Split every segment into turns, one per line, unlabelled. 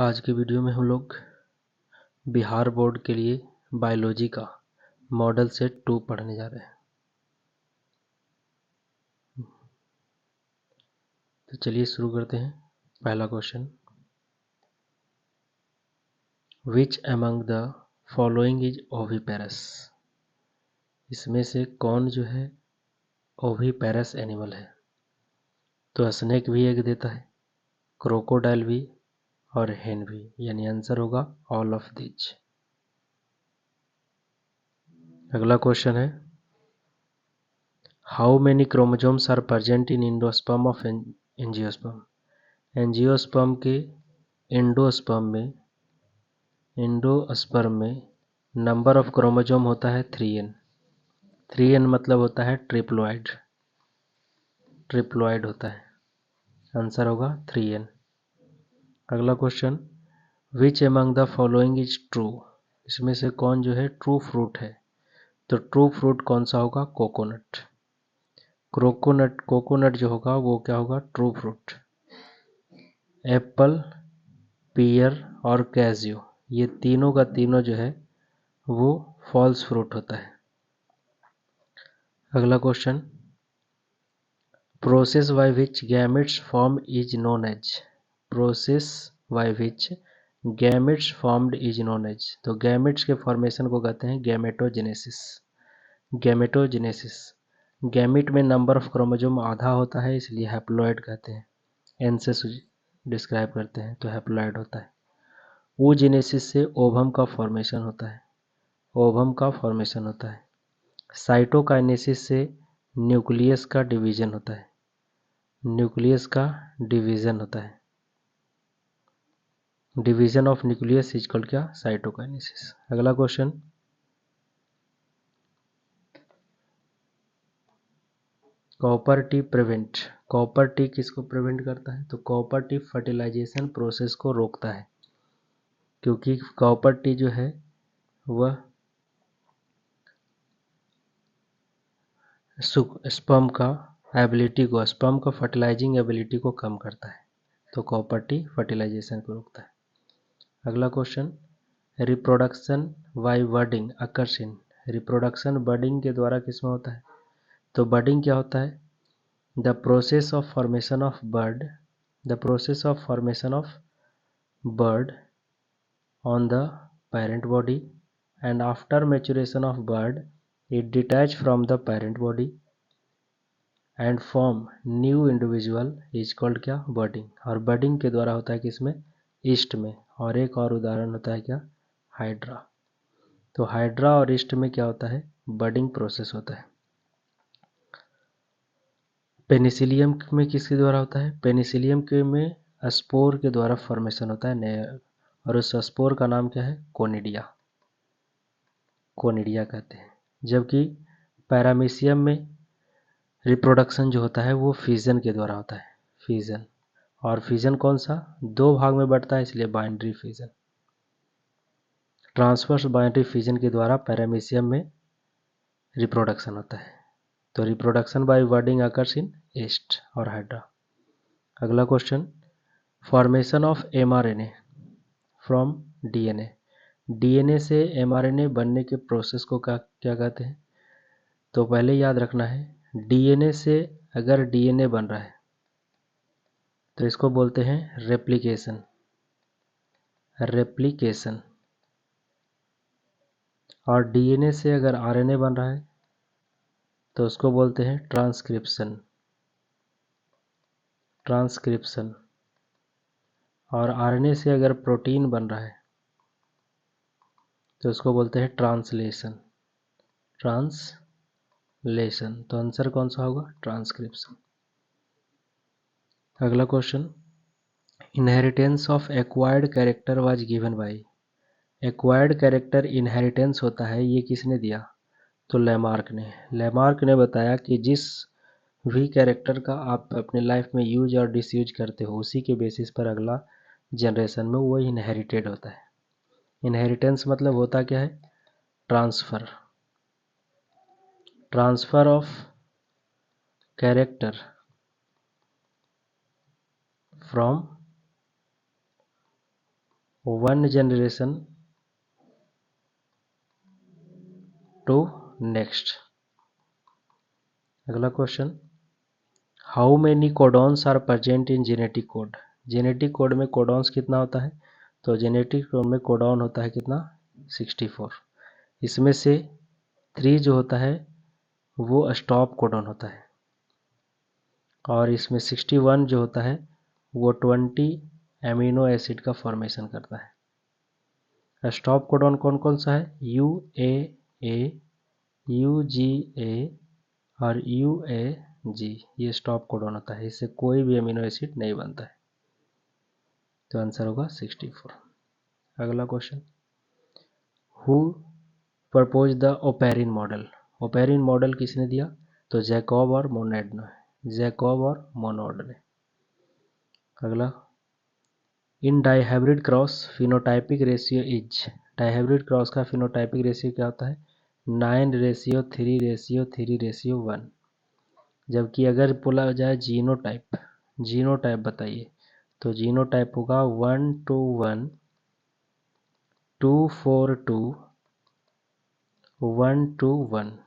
आज की वीडियो में हम लोग बिहार बोर्ड के लिए बायोलॉजी का मॉडल सेट 2 पढ़ने जा रहे हैं। तो चलिए शुरू करते हैं। पहला question, which among the following is oviparous. इसमें से कौन जो है ओविपेरस एनिमल है। तो स्नेक भी एग देता है, क्रोकोडाइल भी और हेन भी, यानी आंसर होगा ऑल ऑफ दिस। अगला क्वेश्चन है, how many chromosomes are present in endosperm of angiosperm. Angiosperm के एंडोस्पर्म में नंबर ऑफ क्रोमोसोम होता है 3n। 3n मतलब होता है ट्रिप्लॉइड होता है। आंसर होगा 3n। अगला question, which among the following is true. इसमें से कौन जो है ट्रू फ्रूट है। तो ट्रू फ्रूट कौन सा होगा, कोकोनट। कोकोनट जो होगा वो क्या होगा, ट्रू फ्रूट। एप्पल, पियर और कैजियो, ये तीनों का तीनों जो है वो फॉल्स फ्रूट होता है। अगला question, process by which gametes form is known as. Process by which gametes formed is known as. तो गैमेट्स के फॉर्मेशन को कहते हैं गैमेटोजेनेसिस। गैमेट में नंबर ऑफ क्रोमोसोम आधा होता है, इसलिए हैप्लॉइड कहते हैं। एन से डिस्क्राइब करते हैं तो हैप्लॉइड होता है। oogenesis से ओवम का फॉर्मेशन होता है। साइटोकाइनेसिस से न्यूक्लियस का डिवीजन होता है। Division of nucleus is called क्या, साइटोकाइनेसिस। अगला क्वेश्चन, कॉपर टी किसको प्रिवेंट करता है। तो कॉपर टी फर्टिलाइजेशन प्रोसेस को रोकता है, क्योंकि कॉपर टी जो है वह स्पर्म का फर्टिलाइजिंग एबिलिटी को कम करता है। तो कॉपर टी फर्टिलाइजेशन को रोकता है। अगला question, reproduction by budding occurs in. Reproduction budding के द्वारा किसमें होता है। तो बडिंग क्या होता है, the process of formation of bird on the parent body, and after maturation of bird it detach from the parent body and form new individual is called क्या, बर्डिंग। और बर्डिंग के द्वारा होता है किसमें, ईस्ट में। और एक और उदाहरण होता है क्या, हाइड्रा। तो हाइड्रा और ईस्ट में क्या होता है, बर्डिंग प्रोसेस होता है। पेनिसिलियम में किसके द्वारा होता है, पेनिसिलियम के में स्पोर के द्वारा फॉर्मेशन होता है नए, और उस स्पोर का नाम क्या है, कोनिडिया कहते हैं। जबकि पैरामीशियम में रिप्रोडक्शन जो होता है वो फिजन के द्वारा होता है, फिजन। और फिजन कौन सा, 2 भाग में बढ़ता है, इसलिए binary fission. Transverse binary fission के द्वारा पैरामीशियम में रिप्रोडक्शन होता है। तो reproduction by budding occurs in yeast और हाइड्रा। अगला question, formation of mRNA from DNA. DNA से एमआरएनए बनने के प्रोसेस को क्या कहते हैं। तो पहले याद रखना है, डीएनए से अगर डीएनए बन रहा है तो इसको बोलते हैं रेप्लिकेशन। और डीएनए से अगर आरएनए बन रहा है तो उसको बोलते हैं ट्रांसक्रिप्शन। और आरएनए से अगर प्रोटीन बन रहा है तो उसको बोलते हैं ट्रांसलेशन। तो आंसर कौन सा होगा, ट्रांसक्रिप्शन। अगला question, inheritance of acquired character was given by. Acquired character inheritance होता है, ये किसने दिया, तो लैमार्क ने बताया कि जिस भी कैरेक्टर का आप अपने लाइफ में यूज और डिसयूज करते हो उसी के बेसिस पर अगला जनरेशन में वो इनहेरिटेड होता है। इनहेरिटेंस मतलब होता क्या है, transfer of character from one generation to next. अगला question, how many codons are present in genetic code. Genetic code में कोडॉन्स कितना होता है, तो जेनेटिक कोड में कोडॉन होता है कितना, 64। इसमें से 3 जो होता है वो स्टॉप कोडॉन होता है, और इसमें 61 जो होता है वो 20 एमिनो एसिड का फॉर्मेशन करता है। स्टॉप कोडॉन कौन कौन सा है, UAA, UGA और UAG, ये स्टॉप कोडॉन होता है, इससे कोई भी अमीनो एसिड नहीं बनता है। तो आंसर होगा 64। अगला question, who propose the Oparin model. Oparin model किसने दिया, तो जैकब और मोनोड ने, जैकब और मोनोड ने। अगला, in dihybrid cross phenotypic ratio is. Dihybrid cross का फिनोटाइपिक रेशियो क्या होता है, 9:3:3:1। जबकि अगर बोला जाए जीनोटाइप, जीनोटाइप बताइए, तो जीनोटाइप होगा 1:1, 2:4:2, 1:1,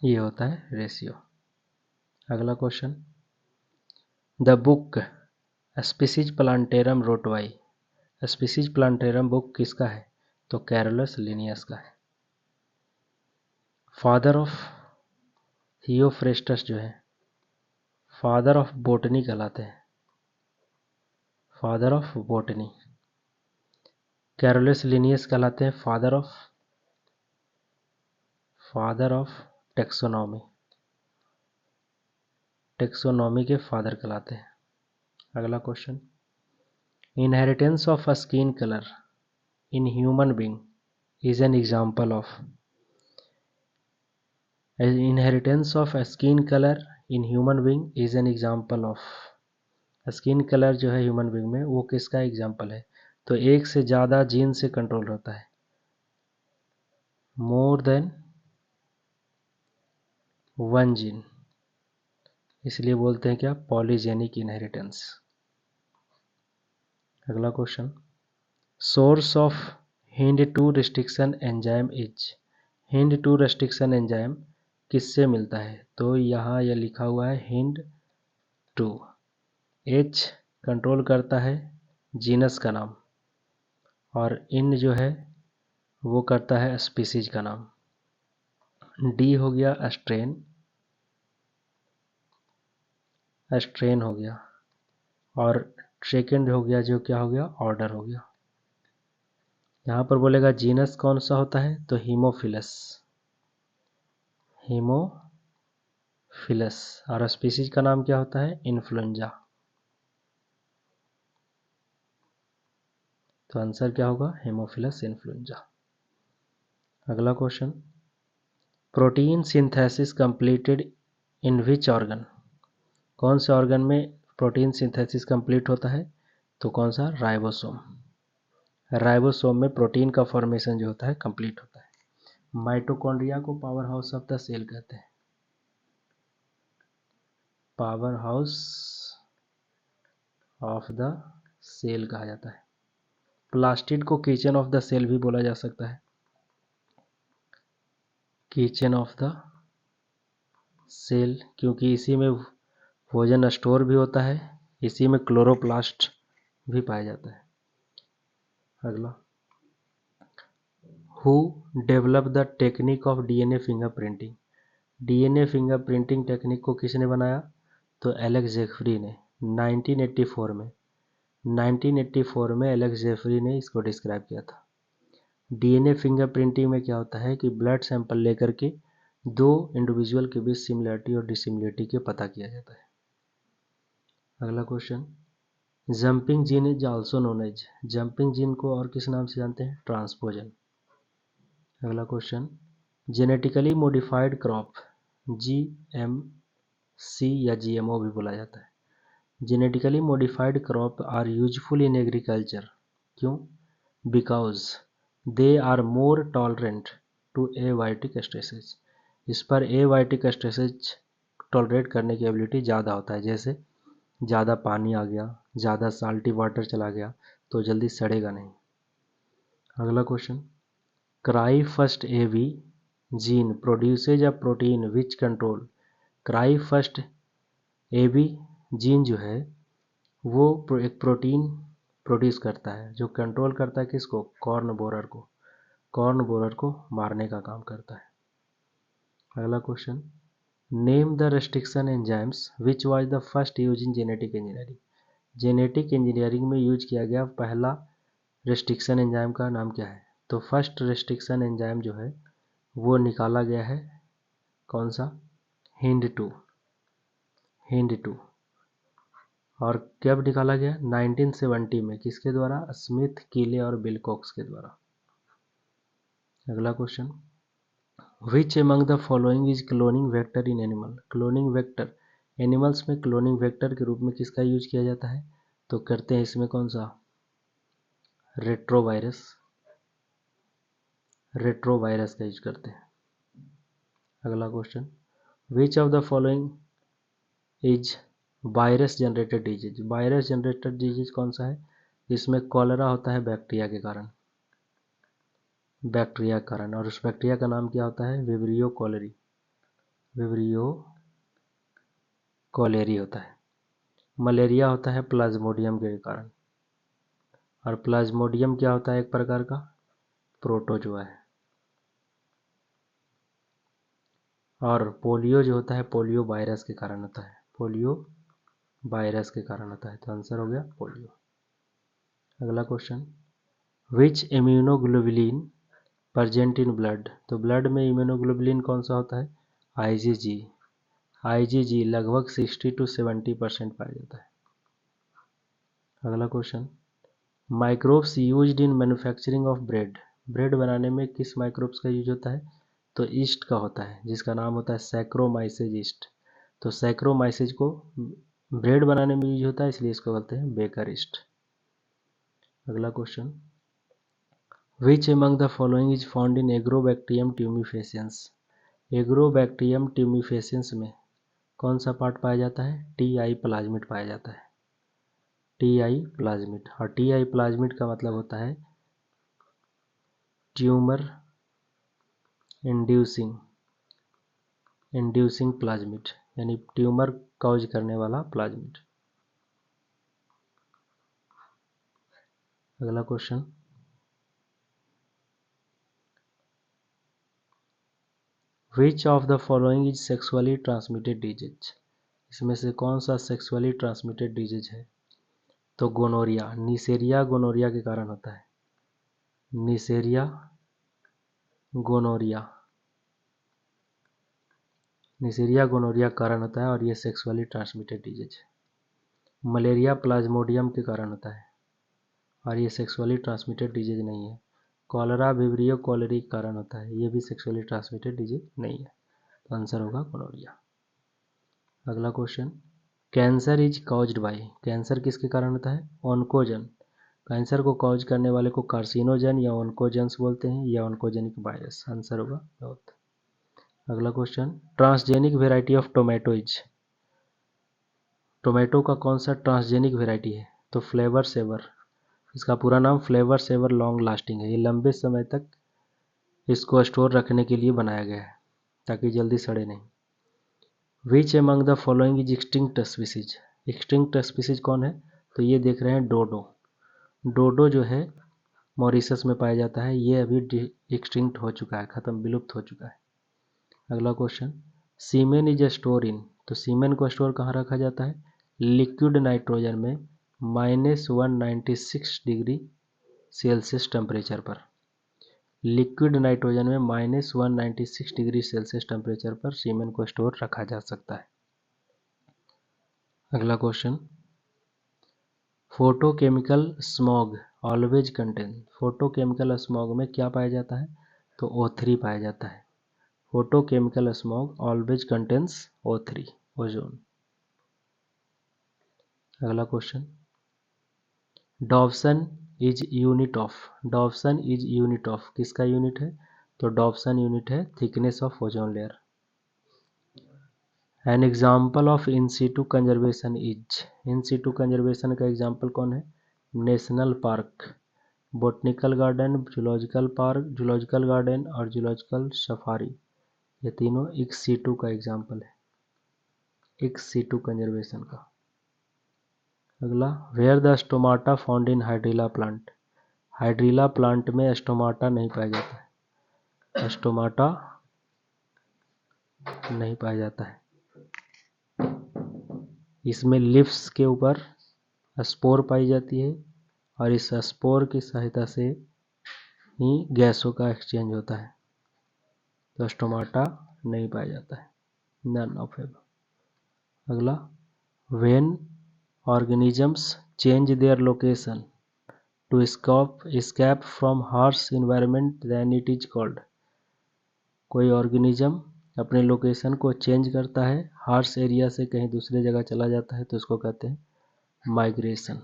ये होता है रेशियो। अगला question, the book Species Plantarum wrote by. Species Plantarum book किसका है, तो कैरोलस लिनियस का है। फादर ऑफ थियोफ्रेस्टस जो है, फादर ऑफ बोटनी कहलाते हैं, father of botany. Carolus Linnaeus कहलाते हैं फादर ऑफ टेक्सोनॉमी, टेक्सोनॉमी के फादर कहलाते हैं। अगला question, inheritance of skin colour in human being is an example of. Inheritance of skin colour in human being is an example of. Skin colour जो है human being में वो किसका example है, तो एक से ज़्यादा जीन से कंट्रोल होता है, मोर देन 1 जीन, इसलिए बोलते हैं क्या, पॉलीजेनिक इनहेरिटेंस। अगला question, source of Hind two restriction enzyme is. Hind two restriction enzyme किससे मिलता है, तो यहाँ यह लिखा हुआ है हिंड-2। H कंट्रोल करता है जीनस का नाम, और इन जो है वो करता है स्पीसीज का नाम। D हो गया स्ट्रेन, स्ट्रेन हो गया, और सेकेंड हो गया जो क्या हो गया, ऑर्डर हो गया। यहाँ पर बोलेगा जीनस कौन सा होता है, तो हीमोफिलस, हीमोफिलस, और स्पीसीज का नाम क्या होता है, इन्फ्लुएंजा। तो आंसर क्या होगा, हेमोफिलस इन्फ्लुएंजा। अगला question, protein synthesis completed in which organ. कौन से ऑर्गन में प्रोटीन सिंथेसिस कंप्लीट होता है, तो कौन सा, राइबोसोम। राइबोसोम में प्रोटीन का फॉर्मेशन जो होता है कंप्लीट होता है। माइटोकॉन्ड्रिया को power house of the cell कहते हैं, power house of the cell कहा जाता है। प्लास्टिड को किचन ऑफ द सेल भी बोला जा सकता है, किचन ऑफ द सेल, क्योंकि इसी में भोजन स्टोर भी होता है, इसी में क्लोरोप्लास्ट भी पाया जाता है। अगला, who develop the technique of DNA fingerprinting. DNA fingerprinting technique को किसने बनाया, तो एलेक्स जेफरी ने 1984 में, 1984 में एलेक्स जेफरी ने इसको डिस्क्राइब किया था। डीएनए फिंगरप्रिंटिंग में क्या होता है कि ब्लड सैंपल लेकर के दो इंडिविजुअल के बीच सिमिलरिटी और डिसिमिलरिटी के पता किया जाता है। अगला question, jumping gene is also known as. Jumping gene को और किस नाम से जानते हैं, ट्रांसपोजन। अगला question, genetically modified crop, GMC या GMO भी बोला जाता है। Genetically modified crop are useful in agriculture, क्यों, because they are more tolerant to abiotic stresses. इस पर एबायोटिक स्ट्रेसेस टॉलरेट करने की एबिलिटी ज़्यादा होता है, जैसे ज़्यादा पानी आ गया, ज़्यादा साल्टी वाटर चला गया, तो जल्दी सड़ेगा नहीं। अगला question, cry first A V gene produces a protein which control. Cry first A V gene जो है वो एक प्रोटीन प्रोड्यूस करता है जो कंट्रोल करता है किसको, कॉर्न बोरर को, कॉर्न बोरर को मारने का काम करता है। अगला question, name the restriction enzymes which was the first use in genetic engineering. Genetic engineering में यूज किया गया पहला रेस्ट्रिक्शन एंजाइम का नाम क्या है। तो फर्स्ट रेस्ट्रिक्शन एंजाइम जो है वो निकाला गया है कौन सा, हिंड 2। और कब निकाला गया, 1970 में, किसके द्वारा, स्मिथ, कीले और बिलकॉक्स के द्वारा। अगला question, which among the following is cloning vector in animal. Cloning vector, animals में क्लोनिंग वेक्टर के रूप में किसका यूज किया जाता है, तो करते हैं इसमें कौन सा, रेट्रोवायरस का यूज करते हैं। अगला question, which of the following is virus generated disease. Virus generated disease कौन सा है, जिसमें कॉलरा होता है बैक्टीरिया के कारण, और उस बैक्टीरिया का नाम क्या होता है, विब्रियो कॉलेरी होता है। मलेरिया होता है प्लाज्मोडियम के कारण, और प्लाज्मोडियम क्या होता है, एक प्रकार का प्रोटोजोआ है। और पोलियो जो होता है पोलियो वायरस के कारण होता है, तो आंसर हो गया पोलियो। अगला question, which immunoglobulin present in blood. तो ब्लड में इम्यूनोग्लोबुलिन कौन सा होता है, आईजीजी लगभग 60 to 70% पाया जाता है। अगला question, microbes used in manufacturing of bread बनाने में किस माइक्रोब्स का यूज होता है, तो ईस्ट का होता है, जिसका नाम होता है सैक्रोमाइसेज ईस्ट। तो सैक्रोमाइसेज को ब्रेड बनाने में यूज होता है, इसलिए इसको बोलते हैं बेकर ईस्ट। अगला question, which among the following is found in agrobacterium tumefaciens. Agrobacterium tumefaciens में कौन सा पार्ट पाया जाता है, टीआई प्लाज्मिड पाया जाता है, टीआई प्लाज्मिड। और टीआई प्लाज्मिड का मतलब होता है ट्यूमर इंड्यूसिंग प्लाज्मिड, यानी ट्यूमर कॉज करने वाला प्लाज्मिड। अगला question, which of the following is sexually transmitted disease. इसमें से कौन सा सेक्सुअली ट्रांसमिटेड डिजीज है, तो गोनोरिया, निसेरिया गोनोरिया के कारण होता है, निसेरिया गोनोरिया कारण होता है, और ये सेक्सुअली ट्रांसमिटेड डिजीज है। मलेरिया प्लाज्मोडियम के कारण होता है, और ये सेक्सुअली ट्रांसमिटेड डिजीज नहीं है। कॉलरा विब्रियो कॉलेरी के कारण होता है, ये भी सेक्सुअली ट्रांसमिटेड डिजीज नहीं है, तो आंसर होगा गोनोरिया। अगला question, cancer is caused by. Cancer किसके कारण होता है, ऑन्कोजन। कैंसर को कॉज करने वाले को कार्सिनोजन या ऑन्कोजेंस बोलते हैं, या ऑन्कोजेनिक वायरस, आंसर होगा बोथ। अगला question, transgenic variety of tomato is. Tomato का कौन सा ट्रांसजेनिक वेराइटी है, तो फ्लेवर सेवर। इसका पूरा नाम फ्लेवर सेवर लॉन्ग लास्टिंग है। ये लंबे समय तक इसको स्टोर रखने के लिए बनाया गया है ताकि जल्दी सड़े नहीं। Which among the following is extinct species. Extinct species कौन है, तो ये देख रहे हैं डोडो जो है मॉरिशस में पाया जाता है, ये अभी एक्सटिंक्ट हो चुका है, खत्म, विलुप्त हो चुका है। अगला question, semen is a store in. तो सीमेन को स्टोर कहाँ रखा जाता है, लिक्विड नाइट्रोजन में -196 डिग्री सेल्सियस टेम्परेचर पर। लिक्विड नाइट्रोजन में -196 डिग्री सेल्सियस टेम्परेचर पर सीमेन को स्टोर रखा जा सकता है। अगला question, photochemical smog always contain. Photochemical smog में क्या पाया जाता है, तो O3 पाया जाता है। Photochemical smog always contains O3, ozone. अगला question, Dobson is unit of किसका यूनिट है, तो डॉप्सन यूनिट है thickness of ozone layer. An example of in situ conservation is. In situ conservation का एग्जाम्पल कौन है, national park, botanical garden, zoological garden और zoological safari, ये तीनों इक्स सीटू का एग्जाम्पल है, इक्स सीटू कंजर्वेशन का। अगला, where the stomata found in hydrilla plant, hydrilla plant में स्टोमाटा नहीं पाया जाता है, स्टोमाटा नहीं पाया जाता है। इसमें लिव्स के ऊपर स्पोर पाई जाती है और इस स्पोर की सहायता से ही गैसों का एक्सचेंज होता है, तो स्टोमाटा नहीं पाया जाता है, नन ऑफ एबव। अगला, when organisms change their location to escape from harsh environment then it is called, कोई ऑर्गेनिज्म अपने लोकेशन को चेंज करता है, हार्श एरिया से कहीं दूसरे जगह चला जाता है, तो उसको कहते हैं माइग्रेशन।